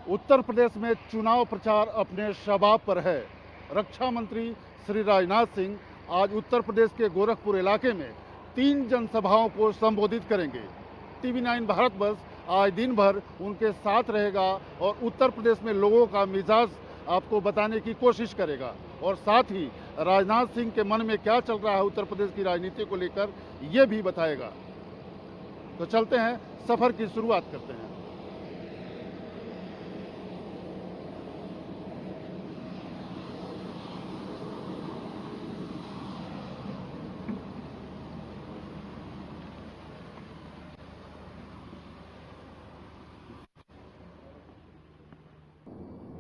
उत्तर प्रदेश में चुनाव प्रचार अपने शबाब पर है। रक्षा मंत्री श्री राजनाथ सिंह आज उत्तर प्रदेश के गोरखपुर इलाके में 3 जनसभाओं को संबोधित करेंगे। TV9 भारत वर्ष आज दिन भर उनके साथ रहेगा और उत्तर प्रदेश में लोगों का मिजाज आपको बताने की कोशिश करेगा और साथ ही राजनाथ सिंह के मन में क्या चल रहा है उत्तर प्रदेश की राजनीति को लेकर ये भी बताएगा। तो चलते हैं, सफर की शुरुआत करते हैं।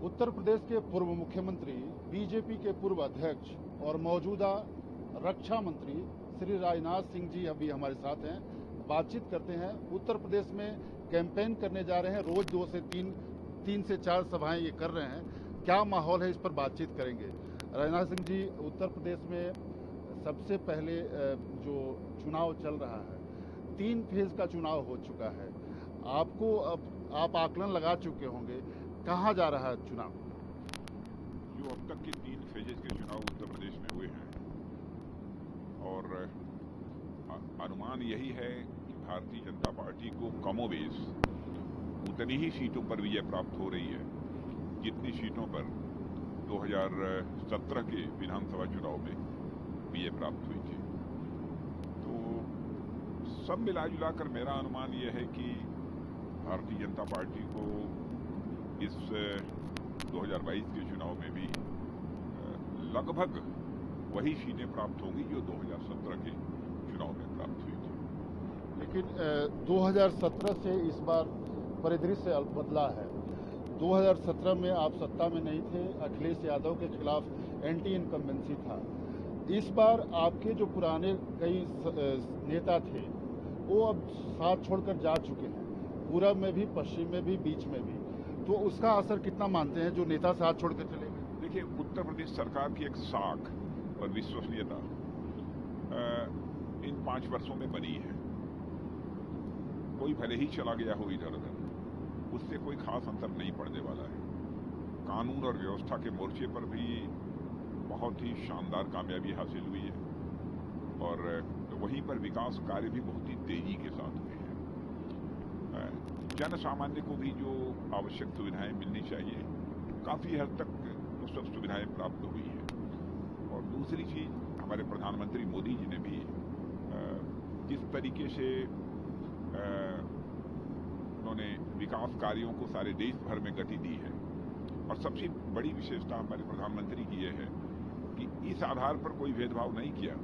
उत्तर प्रदेश के पूर्व मुख्यमंत्री, बीजेपी के पूर्व अध्यक्ष और मौजूदा रक्षा मंत्री श्री राजनाथ सिंह जी अभी हमारे साथ हैं। बातचीत करते हैं। उत्तर प्रदेश में कैंपेन करने जा रहे हैं। रोज 2 से 3 से 4 सभाएं ये कर रहे हैं। क्या माहौल है, इस पर बातचीत करेंगे। राजनाथ सिंह जी, उत्तर प्रदेश में सबसे पहले जो चुनाव चल रहा है, 3 फेज का चुनाव हो चुका है। आपको अब आप आकलन लगा चुके होंगे, कहाँ जा रहा है चुनाव? जो अब तक के 3 फेजेस के चुनाव उत्तर प्रदेश में हुए हैं और अनुमान यही है कि भारतीय जनता पार्टी को कमोबेश उतनी ही सीटों पर विजय प्राप्त हो रही है जितनी सीटों पर 2017 के विधानसभा चुनाव में विजय प्राप्त हुई थी। तो सब मिला जुला कर मेरा अनुमान यह है कि भारतीय जनता पार्टी को इस 2022 के चुनाव में भी लगभग वही सीटें प्राप्त होंगी जो 2017 के चुनाव में प्राप्त हुई थी। लेकिन 2017 से इस बार परिदृश्य बदला है। 2017 में आप सत्ता में नहीं थे, अखिलेश यादव के खिलाफ एंटी इनकम्बेंसी था। इस बार आपके जो पुराने कई नेता थे वो अब साथ छोड़कर जा चुके हैं, पूरब में भी, पश्चिम में भी, बीच में भी। तो उसका असर कितना मानते हैं जो नेता साथ छोड़कर चले गए? देखिए, उत्तर प्रदेश सरकार की एक साख और विश्वसनीयता इन 5 वर्षों में बनी है। कोई भले ही चला गया हो इधर उधर, उससे कोई खास अंतर नहीं पड़ने वाला है। कानून और व्यवस्था के मोर्चे पर भी बहुत ही शानदार कामयाबी हासिल हुई है और वहीं पर विकास कार्य भी बहुत ही तेजी के साथ हुए हैं। जन सामान्य को भी जो आवश्यक सुविधाएं मिलनी चाहिए, काफी हद तक वो सब सुविधाएं प्राप्त हुई है। और दूसरी चीज, हमारे प्रधानमंत्री मोदी जी ने भी जिस तरीके से उन्होंने विकास कार्यों को सारे देश भर में गति दी है, और सबसे बड़ी विशेषता हमारे प्रधानमंत्री की यह है कि इस आधार पर कोई भेदभाव नहीं किया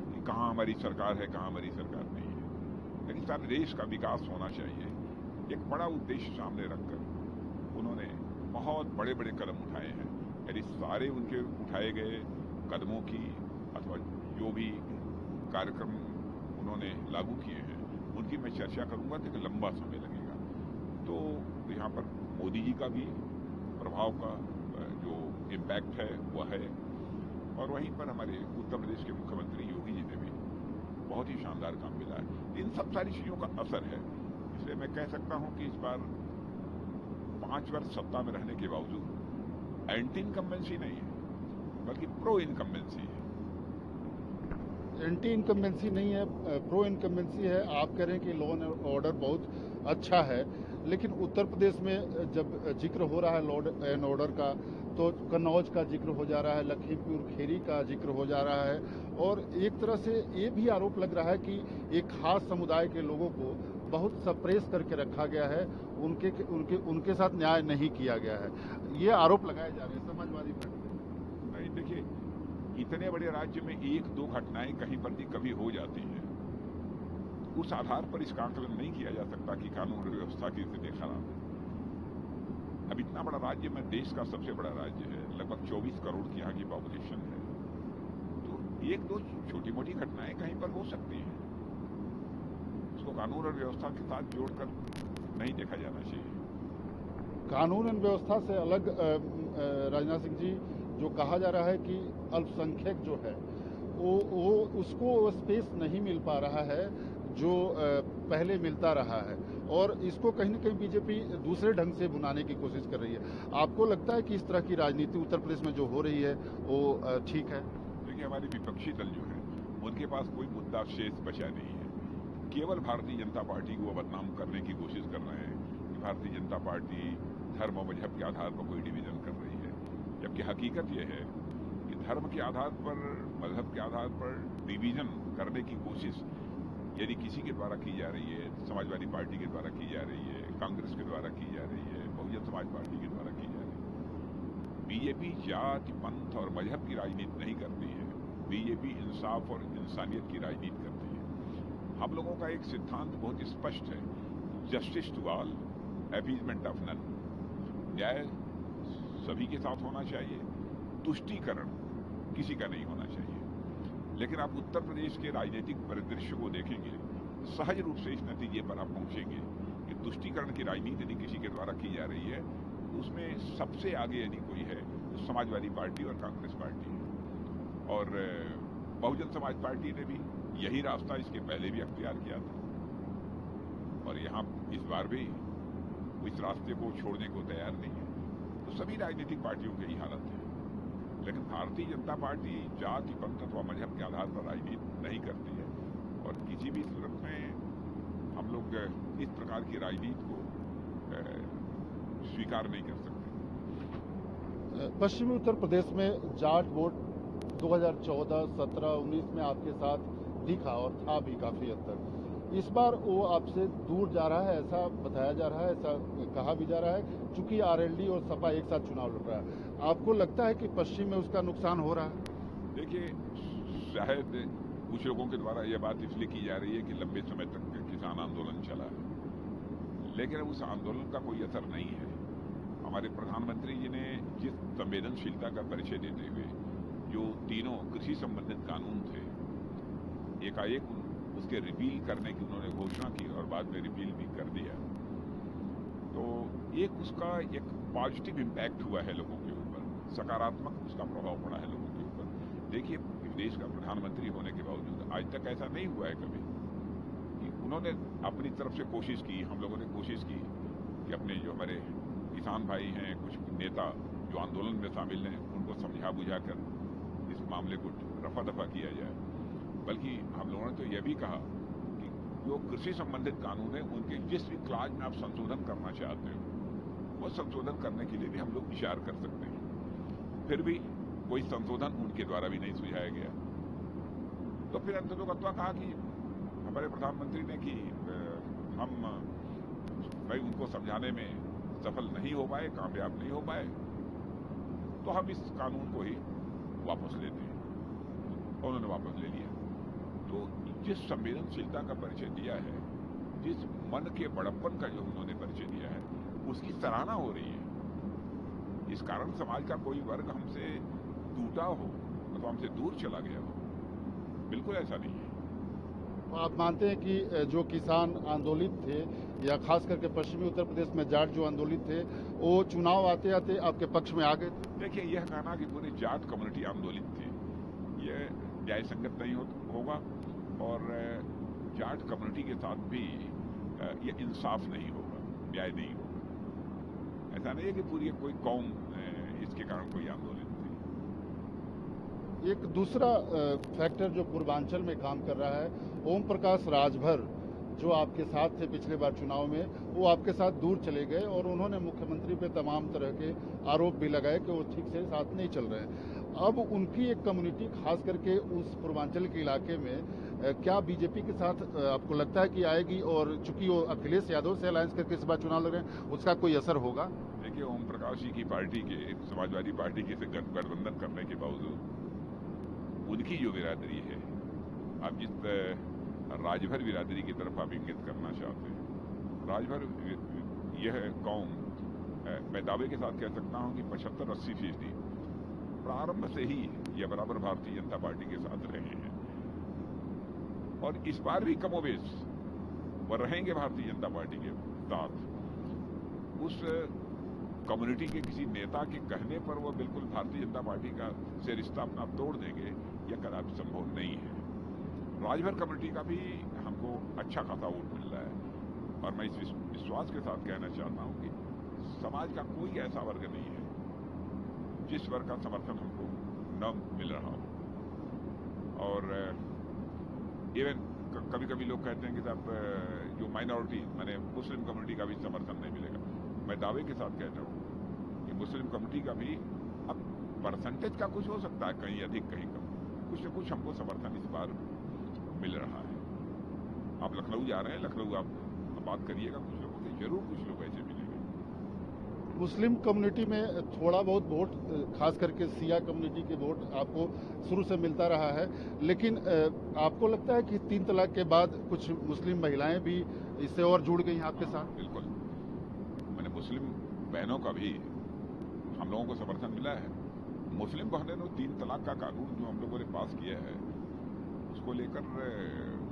कि कहाँ हमारी सरकार है, कहाँ हमारी सरकार नहीं है, लेकिन सारे देश का विकास होना चाहिए। एक बड़ा उद्देश्य सामने रखकर उन्होंने बहुत बड़े बड़े कदम उठाए हैं। यदि सारे उनके उठाए गए कदमों की अथवा जो भी कार्यक्रम उन्होंने लागू किए हैं उनकी मैं चर्चा करूंगा तो एक लंबा समय लगेगा। तो यहाँ पर मोदी जी का भी प्रभाव का जो इम्पैक्ट है वह है, और वहीं पर हमारे उत्तर प्रदेश के मुख्यमंत्री योगी जी ने भी बहुत ही शानदार काम मिला है। इन सब सारी चीज़ों का असर है। इसलिए मैं कह सकता हूं कि इस बार 5 वर्ष सत्ता में रहने के बावजूद एंटी इनकम्बेंसी नहीं है, बल्कि प्रो इनकम्बेंसी है। एंटी इनकम्बेंसी नहीं है, प्रो इनकम्बेंसी है। आप कह रहे हैं कि लॉ एंड ऑर्डर बहुत अच्छा है, लेकिन उत्तर प्रदेश में जब जिक्र हो रहा है लॉ एंड ऑर्डर का, तो कन्नौज का जिक्र हो जा रहा है, लखीमपुर खीरी का जिक्र हो जा रहा है, और एक तरह से ये भी आरोप लग रहा है कि एक खास समुदाय के लोगों को बहुत सप्रेस करके रखा गया है, उनके साथ न्याय नहीं किया गया है। ये आरोप लगाए जा रहे हैं समाजवादी पार्टी। नहीं, देखिए, इतने बड़े राज्य में 1-2 घटनाएं कहीं पर भी कभी हो जाती हैं, उस आधार पर इसका आकलन नहीं किया जा सकता कि कानून और व्यवस्था की स्थिति खराब है। अब इतना बड़ा राज्य में, देश का सबसे बड़ा राज्य है, लगभग 24 करोड़ की यहाँ की पॉपुलेशन है, तो 1-2 छोटी मोटी घटनाएं कहीं पर हो सकती हैं। उसको कानून और व्यवस्था के साथ जोड़कर नहीं देखा जाना चाहिए। कानून और व्यवस्था से अलग राजनाथ सिंह जी, जो कहा जा रहा है कि अल्पसंख्यक जो है वो उसको स्पेस नहीं मिल पा रहा है, जो पहले मिलता रहा है, और इसको कहीं न कहीं बीजेपी दूसरे ढंग से भुनाने की कोशिश कर रही है। आपको लगता है कि इस तरह की राजनीति उत्तर प्रदेश में जो हो रही है वो ठीक है? देखिए, हमारे विपक्षी दल जो है उनके पास कोई मुद्दा शेष बचा नहीं है। केवल भारतीय जनता पार्टी को बदनाम करने की कोशिश कर रहे हैं कि भारतीय जनता पार्टी धर्म और मजहब के आधार पर कोई डिवीजन कर रही है, जबकि हकीकत यह है कि धर्म के आधार पर, मजहब के आधार पर डिवीजन करने की कोशिश यदि किसी के द्वारा की जा रही है, समाजवादी पार्टी के द्वारा की जा रही है, कांग्रेस के द्वारा की जा रही है, बहुजन समाज पार्टी के द्वारा की जा रही है। बीजेपी जाति, पंथ और मजहब की राजनीति नहीं करती है। बीजेपी इंसाफ और इंसानियत की राजनीति करती है। हम लोगों का एक सिद्धांत बहुत स्पष्ट है, justice to all, appeasement of none. न्याय सभी के साथ होना चाहिए, तुष्टीकरण किसी का नहीं होना चाहिए। लेकिन आप उत्तर प्रदेश के राजनीतिक परिदृश्य को देखेंगे, सहज रूप से इस नतीजे पर आप पहुंचेंगे कि तुष्टीकरण की राजनीति यदि किसी के द्वारा की जा रही है, उसमें सबसे आगे यदि कोई है तो समाजवादी पार्टी और कांग्रेस पार्टी है। और बहुजन समाज पार्टी ने भी यही रास्ता इसके पहले भी अख्तियार किया था, और यहाँ इस बार भी इस रास्ते को छोड़ने को तैयार नहीं है। तो सभी राजनीतिक पार्टियों की यही हालत है। लेकिन भारतीय जनता पार्टी जाति, पंथ अथवा मजहब के आधार पर राजनीति नहीं करती है, और किसी भी सूरत में हम लोग इस प्रकार की राजनीति को स्वीकार नहीं कर सकते। पश्चिमी उत्तर प्रदेश में जाट वोट 2014, 17, 19 में आपके साथ दिखा और था भी काफी हद तक। इस बार वो आपसे दूर जा रहा है, ऐसा बताया जा रहा है, ऐसा कहा भी जा रहा है, चूंकि आरएलडी और सपा एक साथ चुनाव लड़ रहा है। आपको लगता है कि पश्चिम में उसका नुकसान हो रहा है? देखिए, शायद कुछ लोगों के द्वारा यह बात इसलिए की जा रही है कि लंबे समय तक किसान आंदोलन चला है, लेकिन उस आंदोलन का कोई असर नहीं है। हमारे प्रधानमंत्री जी ने जिस संवेदनशीलता का परिचय देते हुए जो तीनों कृषि संबंधित कानून थे, एकाएक उसके रिपील करने की उन्होंने घोषणा की और बाद में रिपील भी कर दिया, तो एक उसका एक पॉजिटिव इम्पैक्ट हुआ है लोगों के ऊपर, सकारात्मक उसका प्रभाव पड़ा है लोगों के ऊपर। देखिए, देश का प्रधानमंत्री होने के बावजूद आज तक ऐसा नहीं हुआ है कभी कि उन्होंने अपनी तरफ से कोशिश की, हम लोगों ने कोशिश की कि अपने जो हमारे किसान भाई हैं, कुछ नेता जो आंदोलन में शामिल हैं, उनको समझा बुझाकर इस मामले को रफा दफा किया जाए। बल्कि हम लोगों ने तो यह भी कहा कि जो कृषि संबंधित कानून है उनके जिस भी क्लाज में आप संशोधन करना चाहते हो, वो संशोधन करने के लिए भी हम लोग विचार कर सकते हैं। फिर भी कोई संशोधन उनके द्वारा भी नहीं सुझाया गया। तो फिर अंततोगत्वा कहा कि हमारे प्रधानमंत्री ने कि हम भाई उनको समझाने में सफल नहीं हो पाए, कामयाब नहीं हो पाए, तो हम इस कानून को ही वापस लेते हैं। और उन्होंने वापस ले लिया। तो जिस संवेदनशीलता का परिचय दिया है, जिस मन के बड़प्पन का जो उन्होंने परिचय दिया है, उसकी सराहना हो रही है। इस कारण समाज का कोई वर्ग हमसे टूटा हो अथवा हमसे दूर चला गया हो, बिल्कुल ऐसा नहीं है। आप मानते हैं कि जो किसान आंदोलित थे, या खास करके पश्चिमी उत्तर प्रदेश में जाट जो आंदोलित थे, वो चुनाव आते आते आपके पक्ष में आ गए? देखिए, यह कहना कि पूरी जाट कम्युनिटी आंदोलित थी, यह न्याय संगत नहीं होगा, और जाट कम्युनिटी के साथ भी यह इंसाफ नहीं होगा, न्याय नहीं होगा। ऐसा नहीं है कि पूरी कोई कौम इसके कारण कोई आंदोलित थी। एक दूसरा फैक्टर जो पूर्वांचल में काम कर रहा है, ओम प्रकाश राजभर जो आपके साथ थे पिछले बार चुनाव में, वो आपके साथ दूर चले गए और उन्होंने मुख्यमंत्री पे तमाम तरह के आरोप भी लगाए कि वो ठीक से साथ नहीं चल रहे हैं। अब उनकी एक कम्युनिटी खास करके उस पूर्वांचल के इलाके में क्या बीजेपी के साथ आपको लगता है कि आएगी? और चूंकि वो अखिलेश यादव से अलायंस करके इस बार चुनाव लड़ रहे हैं, उसका कोई असर होगा? देखिए, ओम प्रकाश जी की पार्टी के, समाजवादी पार्टी के से गठबंधन करने के बावजूद उनकी जो बिरादरी है, आप जिस राजभर बिरादरी की तरफ आप इंगित करना चाहते हैं, राजभर यह कौम, मैं दावे के साथ कह सकता हूं कि 75-80% प्रारंभ से ही यह बराबर भारतीय जनता पार्टी के साथ रहे हैं, और इस बार भी कमोबेश वह रहेंगे भारतीय जनता पार्टी के साथ। उस कम्युनिटी के किसी नेता के कहने पर वह बिल्कुल भारतीय जनता पार्टी का से रिश्ता अपना तोड़ देंगे, यह कदापि संभव नहीं है। राजभर कम्युनिटी का भी हम को अच्छा खासा वोट मिल रहा है। और मैं इस विश्वास के साथ कहना चाहता हूं कि समाज का कोई ऐसा वर्ग नहीं है जिस वर्ग का समर्थन हमको न मिल रहा हो। और इवन कभी कभी लोग कहते हैं कि साहब जो माइनॉरिटी माने मुस्लिम कम्युनिटी का भी समर्थन नहीं मिलेगा। मैं दावे के साथ कहता हूं कि मुस्लिम कम्युनिटी का भी अब परसेंटेज का कुछ हो सकता है, कहीं अधिक कहीं कम, कुछ न कुछ हमको समर्थन इस बार मिल रहा है। आप लखनऊ जा रहे हैं, लखनऊ आप बात करिएगा कुछ लोगों से, जरूर कुछ लोग ऐसे मिलेंगे। मुस्लिम कम्युनिटी में थोड़ा बहुत वोट, खास करके सिया कम्युनिटी के वोट आपको शुरू से मिलता रहा है, लेकिन आपको लगता है कि 3 तलाक के बाद कुछ मुस्लिम महिलाएं भी इससे और जुड़ गई हैं आपके साथ? बिल्कुल, मैंने मुस्लिम बहनों का भी हम लोगों को समर्थन मिला है। मुस्लिम बहनों 3 तलाक का कानून जो हम लोगों ने पास किया है उसको लेकर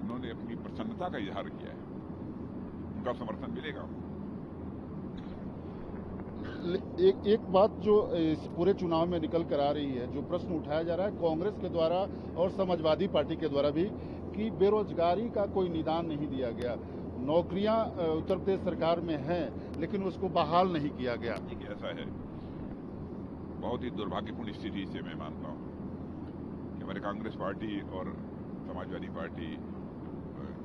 उन्होंने अपनी प्रसन्नता का इजहार किया है, उनका समर्थन मिलेगा। एक बात जो इस पूरे चुनाव में निकल कर आ रही है, जो प्रश्न उठाया जा रहा है कांग्रेस के द्वारा और समाजवादी पार्टी के द्वारा भी, कि बेरोजगारी का कोई निदान नहीं दिया गया। नौकरियां उत्तर प्रदेश सरकार में हैं लेकिन उसको बहाल नहीं किया गया। ऐसा है, बहुत ही दुर्भाग्यपूर्ण स्थिति से मैं मानता हूं कि हमारे कांग्रेस पार्टी और समाजवादी पार्टी,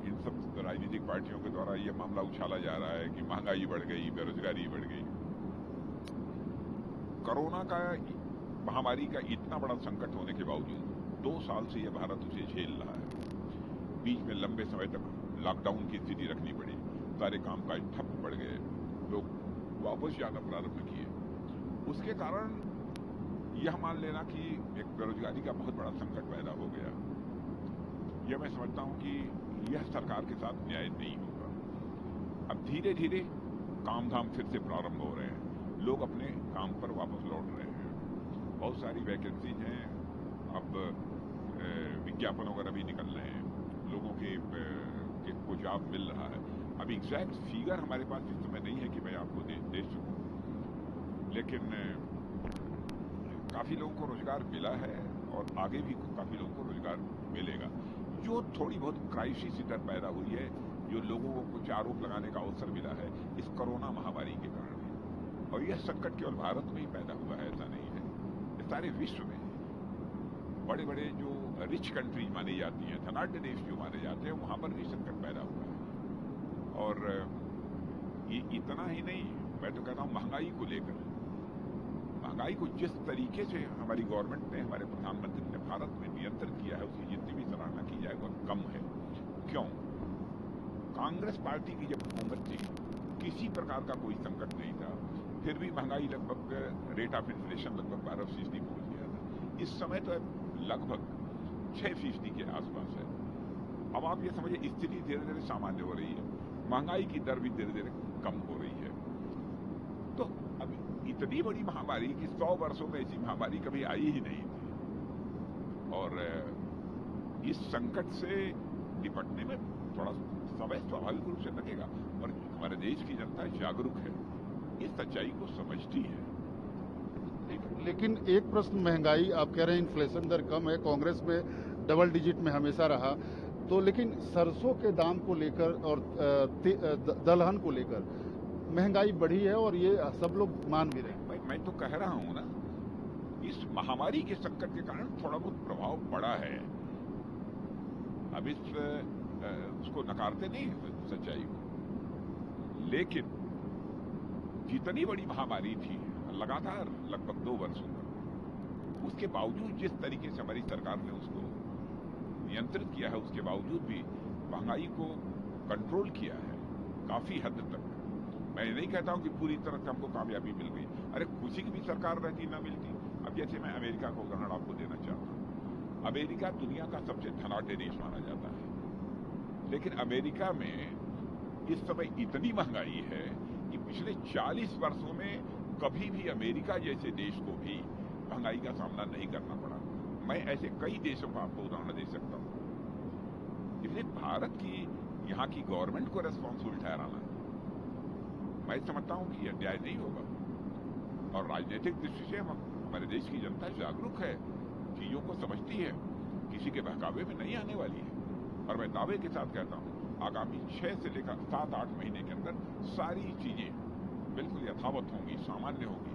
इन सब राजनीतिक पार्टियों के द्वारा यह मामला उछाला जा रहा है कि महंगाई बढ़ गई, बेरोजगारी बढ़ गई। कोरोना का महामारी का इतना बड़ा संकट होने के बावजूद 2 साल से यह भारत उसे झेल रहा है। बीच में लंबे समय तक लॉकडाउन की स्थिति रखनी पड़ी, सारे कामकाज ठप पड़ गए, लोग वापस जाना प्रारंभ किए। उसके कारण यह मान लेना कि एक बेरोजगारी का बहुत बड़ा संकट पैदा हो गया। यह मैं समझता हूं कि यह सरकार के साथ न्याय नहीं होगा। अब धीरे धीरे काम धाम फिर से प्रारंभ हो रहे हैं, लोग अपने काम पर वापस लौट रहे हैं, बहुत सारी वैकेंसीज हैं, अब विज्ञापन वगैरह भी निकल रहे हैं, लोगों को जॉब मिल रहा है। अब एग्जैक्ट फिगर हमारे पास इस समय नहीं है कि मैं आपको दे सकूं, लेकिन काफी लोगों को रोजगार मिला है और आगे भी काफी लोगों को रोजगार मिलेगा। जो थोड़ी बहुत क्राइसिस इधर पैदा हुई है, जो लोगों को कुछ आरोप लगाने का अवसर मिला है इस कोरोना महामारी के कारण, और यह संकट केवल भारत में ही पैदा हुआ है ऐसा नहीं है, सारे विश्व में बड़े बड़े जो रिच कंट्रीज मानी जाती हैं, धनाढ्य देश जो माने जाते हैं, वहां पर भी संकट पैदा हुआ है। और ये इतना ही नहीं, मैं तो कहता हूं महंगाई को लेकर, महंगाई को जिस तरीके से हमारी गवर्नमेंट ने, हमारे प्रधानमंत्री ने भारत में नियंत्रण किया है, उसकी जितनी भी सराहना की जाए वह कम है। क्यों? कांग्रेस पार्टी की जब हुकूमत थी किसी प्रकार का कोई संकट नहीं था, फिर भी महंगाई लगभग, रेट ऑफ इन्फ्लेशन लगभग 12% पहुंच गया था। इस समय तो लगभग 6% के आसपास है। अब आप ये समझिए स्थिति धीरे धीरे सामान्य हो रही है, महंगाई की दर भी धीरे धीरे कम हो रही है। तो अब इतनी बड़ी महामारी की 100 वर्षों में ऐसी महामारी कभी आई ही नहीं थी, और इस संकट से निपटने में थोड़ा समय स्वाभाविक रूप से लगेगा, और हमारे देश की जनता जागरूक है, इस सच्चाई को समझती है। लेकिन एक प्रश्न, महंगाई आप कह रहे हैं इन्फ्लेशन दर कम है, कांग्रेस में डबल डिजिट में हमेशा रहा, तो लेकिन सरसों के दाम को लेकर और दलहन को लेकर महंगाई बढ़ी है और ये सब लोग मान भी रहे हैं। मैं तो कह रहा हूं ना, इस महामारी के संकट के कारण थोड़ा बहुत प्रभाव पड़ा है। अब उसको नकारते नहीं सच्चाई को, लेकिन जितनी बड़ी महामारी थी लगातार लगभग 2 वर्षों तक, उसके बावजूद जिस तरीके से हमारी सरकार ने उसको नियंत्रित किया है, उसके बावजूद भी महंगाई को कंट्रोल किया है काफी हद तक। मैं नहीं कहता हूं कि पूरी तरह से हमको कामयाबी मिल गई, अरे किसी की भी सरकार रहती ना मिलती। अब जैसे मैं अमेरिका का उदाहरण आपको देना चाहता हूं। अमेरिका दुनिया का सबसे धनाढ्य देश माना जाता है, लेकिन अमेरिका में इस समय इतनी महंगाई है कि पिछले 40 वर्षों में कभी भी अमेरिका जैसे देश को भी महंगाई का सामना नहीं करना पड़ा। मैं ऐसे कई देशों का आपको उदाहरण दे सकता हूं। इसलिए भारत की, यहां की गवर्नमेंट को रेस्पॉन्सिबल ठहराना, मैं समझता हूं कि यह न्याय नहीं होगा। और राजनीतिक दृष्टि से हमारे देश की जनता जागरूक है, चीजों को समझती है, किसी के बहकावे में नहीं आने वाली है। और मैं दावे के साथ कहता हूं आगामी 6 से लेकर 7-8 महीने के अंदर सारी चीजें बिल्कुल यथावत होंगी, सामान्य होंगी।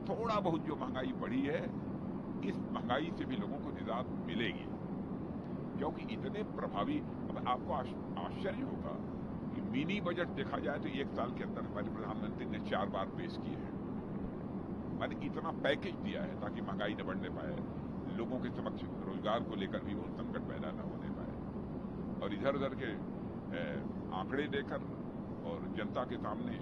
थोड़ा बहुत जो महंगाई बढ़ी है, इस महंगाई से भी लोगों को निजात मिलेगी, क्योंकि इतने प्रभावी। अब आपको आश्चर्य होगा कि मिनी बजट देखा जाए तो 1 साल के अंदर हमारे प्रधानमंत्री ने 4 बार पेश किए हैं। मैंने इतना पैकेज दिया है ताकि महंगाई न बढ़ने पाए, लोगों के समक्ष रोजगार को लेकर भी वो संकट पैदा न होने पाए। और इधर उधर के आंकड़े देकर और जनता के सामने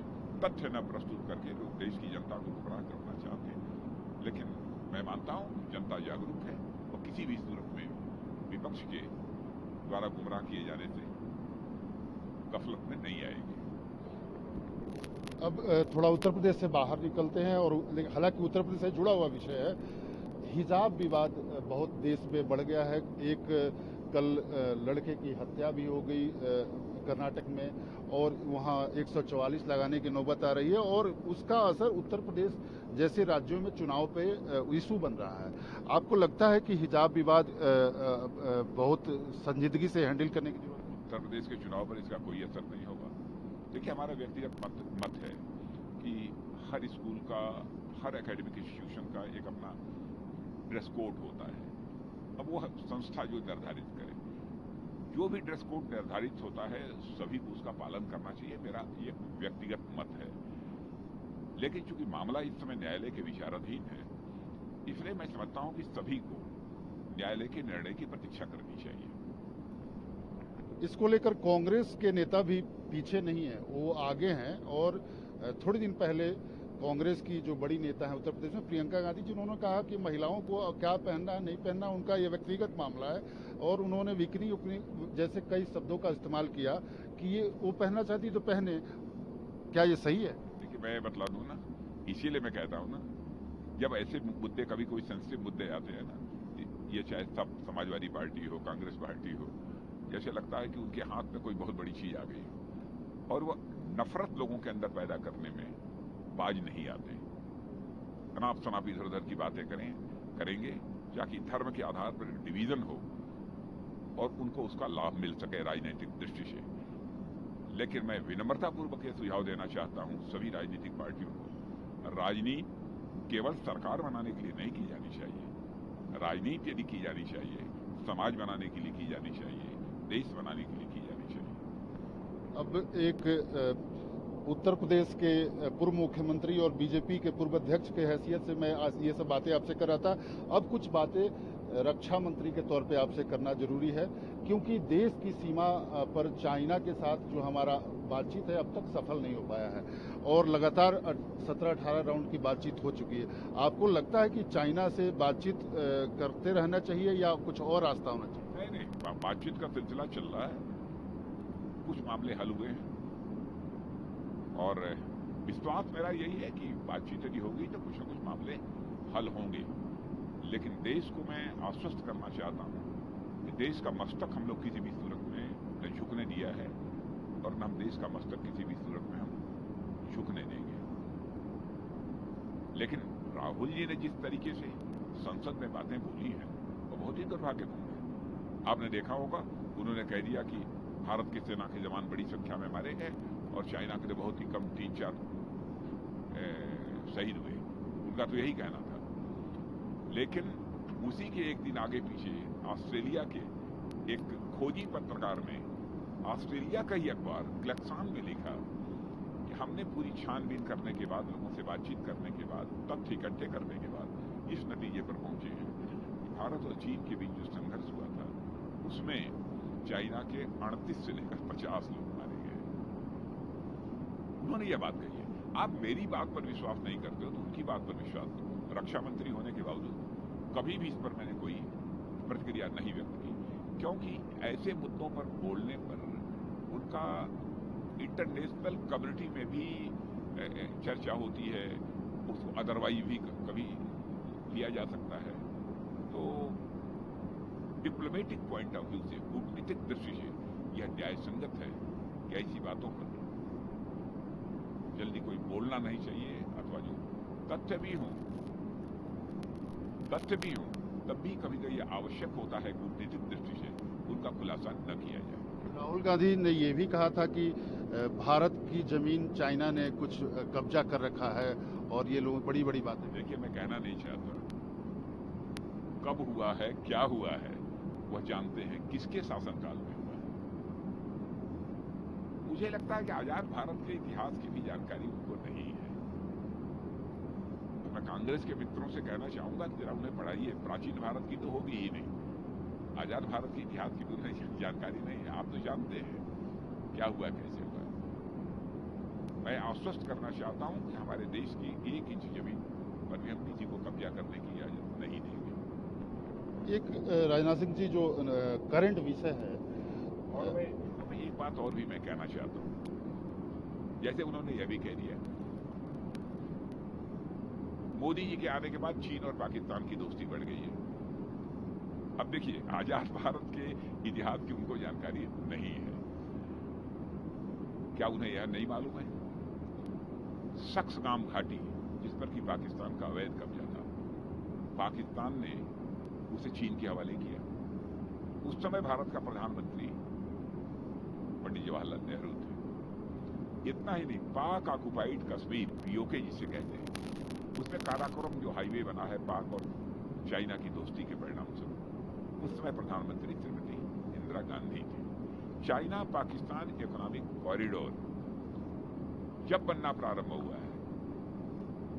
तथ्य न प्रस्तुत करके लोग देश की जनता को गुमराह करना चाहते हैं। लेकिन मैं मानता हूं जनता जागरूक है और किसी भी सूरत में विपक्ष के द्वारा गुमराह किए जाने से गफलत में नहीं आएगी। अब थोड़ा उत्तर प्रदेश से बाहर निकलते हैं, और हालांकि उत्तर प्रदेश से जुड़ा हुआ विषय है। हिजाब विवाद बहुत देश में बढ़ गया है। एक कल लड़के की हत्या भी हो गई कर्नाटक में, और वहाँ 144 लगाने की नौबत आ रही है, और उसका असर उत्तर प्रदेश जैसे राज्यों में चुनाव पे इशू बन रहा है। आपको लगता है कि हिजाब विवाद बहुत संजीदगी से हैंडल करने की जरूरत है? उत्तर प्रदेश के चुनाव पर इसका कोई असर नहीं होगा। देखिए, हमारा व्यक्तिगत मत है कि हर स्कूल का, हर एकेडमिक इंस्टीट्यूशन का एक अपना ड्रेस कोड होता है। अब वो संस्था जो निर्धारित करे, जो भी ड्रेस कोड निर्धारित होता है सभी को उसका पालन करना चाहिए, मेरा ये व्यक्तिगत मत है। लेकिन चूंकि मामला इस समय न्यायालय के विचाराधीन है, इसलिए मैं समझता हूं कि सभी को न्यायालय के निर्णय की प्रतीक्षा करनी चाहिए। इसको लेकर कांग्रेस के नेता भी पीछे नहीं है, वो आगे हैं। और थोड़े दिन पहले कांग्रेस की जो बड़ी नेता है उत्तर प्रदेश में, प्रियंका गांधी, जिन्होंने कहा कि महिलाओं को क्या पहनना नहीं पहनना उनका ये व्यक्तिगत मामला है, और उन्होंने विकनी उकनी जैसे कई शब्दों का इस्तेमाल किया कि ये वो पहनना चाहती तो पहने। क्या ये सही है? देखिए, मैं बतला दूं ना, इसीलिए मैं कहता हूं ना, जब ऐसे मुद्दे, कभी कोई सेंसिटिव मुद्दे आते हैं ना, ये चाहे सब समाजवादी पार्टी हो, कांग्रेस पार्टी हो, जैसे लगता है कि उनके हाथ में कोई बहुत बड़ी चीज आ गई, और वो नफरत लोगों के अंदर पैदा करने में बाज नहीं आते। अनाप शनाप इधर उधर की बातें करेंगे ताकि धर्म के आधार पर डिवीजन हो और उनको उसका लाभ मिल सके राजनीतिक दृष्टि से। लेकिन मैं विनम्रतापूर्वक यह सुझाव देना चाहता हूं सभी राजनीतिक पार्टियों को, राजनीति केवल सरकार बनाने के लिए नहीं की जानी चाहिए। राजनीति यदि की जानी चाहिए, समाज बनाने के लिए की जानी चाहिए, देश बनाने के लिए की जानी चाहिए। अब एक उत्तर प्रदेश के पूर्व मुख्यमंत्री और बीजेपी के पूर्व अध्यक्ष के हैसियत से मैं आज ये सब बातें आपसे कर रहा था। अब कुछ बातें रक्षा मंत्री के तौर पे आपसे करना जरूरी है, क्योंकि देश की सीमा पर चाइना के साथ जो हमारा बातचीत है अब तक सफल नहीं हो पाया है, और लगातार 17-18 राउंड की बातचीत हो चुकी है। आपको लगता है कि चाइना से बातचीत करते रहना चाहिए या कुछ और रास्ता होना चाहिए? नहीं, बातचीत का सिलसिला चल रहा है, कुछ मामले हल हुए हैं, और विश्वास मेरा यही है कि बातचीत यदि होगी तो कुछ न कुछ मामले हल होंगे। लेकिन देश को मैं आश्वस्त करना चाहता हूं कि देश का मस्तक हम लोग किसी भी सूरत में न झुकने दिया है, और न हम देश का मस्तक किसी भी सूरत में हम झुकने देंगे। लेकिन राहुल जी ने जिस तरीके से संसद में बातें बोली हैं वो बहुत ही दुर्भाग्यपूर्ण है। आपने देखा होगा, उन्होंने कह दिया कि भारत की सेना के जवान बड़ी संख्या में मारे गए और चाइना के तो बहुत ही कम 3-4 शहीद हुए। उनका तो यही कहना था। लेकिन उसी के एक दिन आगे पीछे ऑस्ट्रेलिया के एक खोजी पत्रकार ने ऑस्ट्रेलिया का ही अखबार ग्लैक्सान में लिखा कि हमने पूरी छानबीन करने के बाद, लोगों से बातचीत करने के बाद, तथ्य इकट्ठे करने के बाद इस नतीजे पर पहुंचे हैं कि भारत और चीन के बीच जो संघर्ष हुआ था उसमें चाइना के 38 से लेकर 50 लोग मारे गए। उन्होंने यह बात कही है। आप मेरी बात पर विश्वास नहीं करते हो तो उनकी बात पर विश्वास करो। रक्षा मंत्री होने के बावजूद कभी भी इस पर मैंने कोई प्रतिक्रिया नहीं व्यक्त की, क्योंकि ऐसे मुद्दों पर बोलने पर उनका इंटरनेशनल कम्युनिटी में भी चर्चा होती है, उसको अदरवाइज भी कभी लिया जा सकता है। तो डिप्लोमेटिक पॉइंट ऑफ व्यू से, कूटनीतिक दृष्टि से यह न्याय संगत है कि ऐसी बातों पर जल्दी कोई बोलना नहीं चाहिए, अथवा जो तथ्य भी हों तब भी कभी कभी आवश्यक होता है कूटनीतिक दृष्टि से उनका खुलासा न किया जाए। राहुल गांधी ने ये भी कहा था कि भारत की जमीन चाइना ने कुछ कब्जा कर रखा है और ये लोग बड़ी बड़ी बातें। देखिए, मैं कहना नहीं चाहता कब हुआ है, क्या हुआ है, वह जानते हैं किसके शासनकाल में हुआ है। मुझे लगता है कि आजाद भारत के इतिहास की भी जानकारी उनको नहीं है। तो मैं कांग्रेस के मित्रों से कहना चाहूंगा कि जरा उन्हें पढ़ाइए। प्राचीन भारत की तो होगी ही नहीं, आजाद भारत के इतिहास की भी उन्हें जानकारी नहीं है। आप तो जानते हैं क्या हुआ, कैसे हुआ। मैं आश्वस्त करना चाहता हूं कि हमारे देश की 1 इंच जमीन पर भी हम किसी को कब्जा करने की इजाजत नहीं देंगे। एक राजनाथ सिंह जी, जो करंट विषय है, और मैं एक बात और भी मैं कहना चाहता हूं, जैसे उन्होंने यह भी कह दिया मोदी जी के आने के बाद चीन और पाकिस्तान की दोस्ती बढ़ गई है। अब देखिए, आजाद भारत के इतिहास की उनको जानकारी नहीं है। क्या उन्हें यह नहीं मालूम है सक्सगाम घाटी, जिस पर कि पाकिस्तान का अवैध कब्जा था, पाकिस्तान ने उसे चीन के हवाले किया। उस समय भारत का प्रधानमंत्री पंडित जवाहरलाल नेहरू थे। इतना ही नहीं, पाक ऑक्युपाइड कश्मीर, पीओके जिसे कहते हैं, उसमें काराकोरम जो हाईवे बना है पाक और चाइना की दोस्ती के परिणाम स्वरूप, उस समय प्रधानमंत्री श्रीमती इंदिरा गांधी थी। चाइना पाकिस्तान इकोनॉमिक कॉरिडोर जब बनना प्रारंभ हुआ है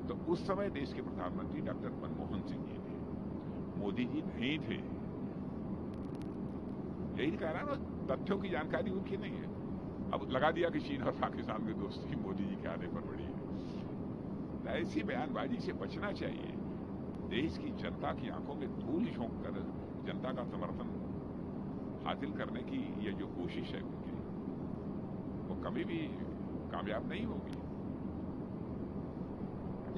तो उस समय देश के प्रधानमंत्री डॉक्टर मनमोहन सिंह जी थे, मोदी जी नहीं थे। यही कह रहा है ना, तथ्यों की जानकारी उनकी नहीं है। अब लगा दिया कि चीन और पाकिस्तान में दोस्ती मोदी जी के आने पर बढ़ी है। ऐसी बयानबाजी से बचना चाहिए। देश की जनता की आंखों में धूल झोंक कर जनता का समर्थन हासिल करने की ये जो कोशिश है उनकी, वो कभी भी कामयाब नहीं होगी।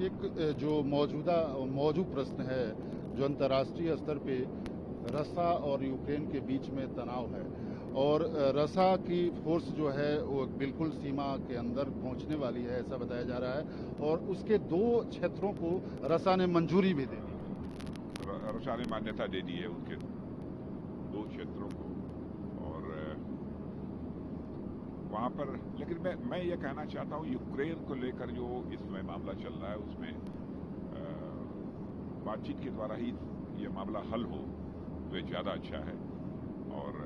एक जो मौजूद प्रश्न है, जो अंतर्राष्ट्रीय स्तर पे रसा और यूक्रेन के बीच में तनाव है, और रसा की फोर्स जो है वो बिल्कुल सीमा के अंदर पहुंचने वाली है, ऐसा बताया जा रहा है, और उसके 2 क्षेत्रों को रसा ने मंजूरी भी दे दी। रसा ने मान्यता दे दी है उनके 2 क्षेत्रों को, और वहां पर, लेकिन मैं ये कहना चाहता हूं, यूक्रेन को लेकर जो इस समय मामला चल रहा है, उसमें बातचीत के द्वारा ही ये मामला हल हो तो ये ज्यादा अच्छा है, और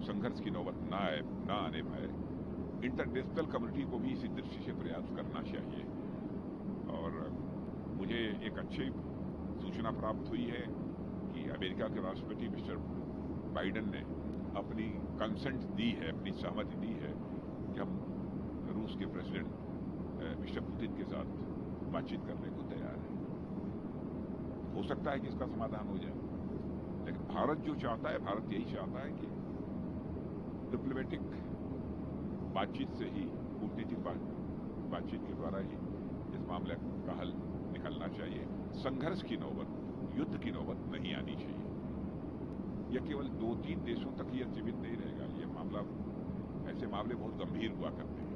संघर्ष की नौबत ना आने पाए। इंटरनेशनल कम्युनिटी को भी इसी दृष्टि से प्रयास करना चाहिए। और मुझे एक अच्छी सूचना प्राप्त हुई है कि अमेरिका के राष्ट्रपति मिस्टर बाइडेन ने अपनी कंसेंट दी है, अपनी सहमति दी है कि हम रूस के प्रेसिडेंट मिस्टर पुतिन के साथ बातचीत करने को तैयार हैं। हो सकता है कि इसका समाधान हो जाए, लेकिन भारत जो चाहता है, भारत यही चाहता है कि डिप्लोमेटिक बातचीत से ही, कूटनीतिक बातचीत के द्वारा ही इस मामले का हल निकलना चाहिए। संघर्ष की नौबत, युद्ध की नौबत नहीं आनी चाहिए। यह केवल 2-3 देशों तक ही सीमित नहीं रहेगा। ये मामला, ऐसे मामले बहुत गंभीर हुआ करते हैं।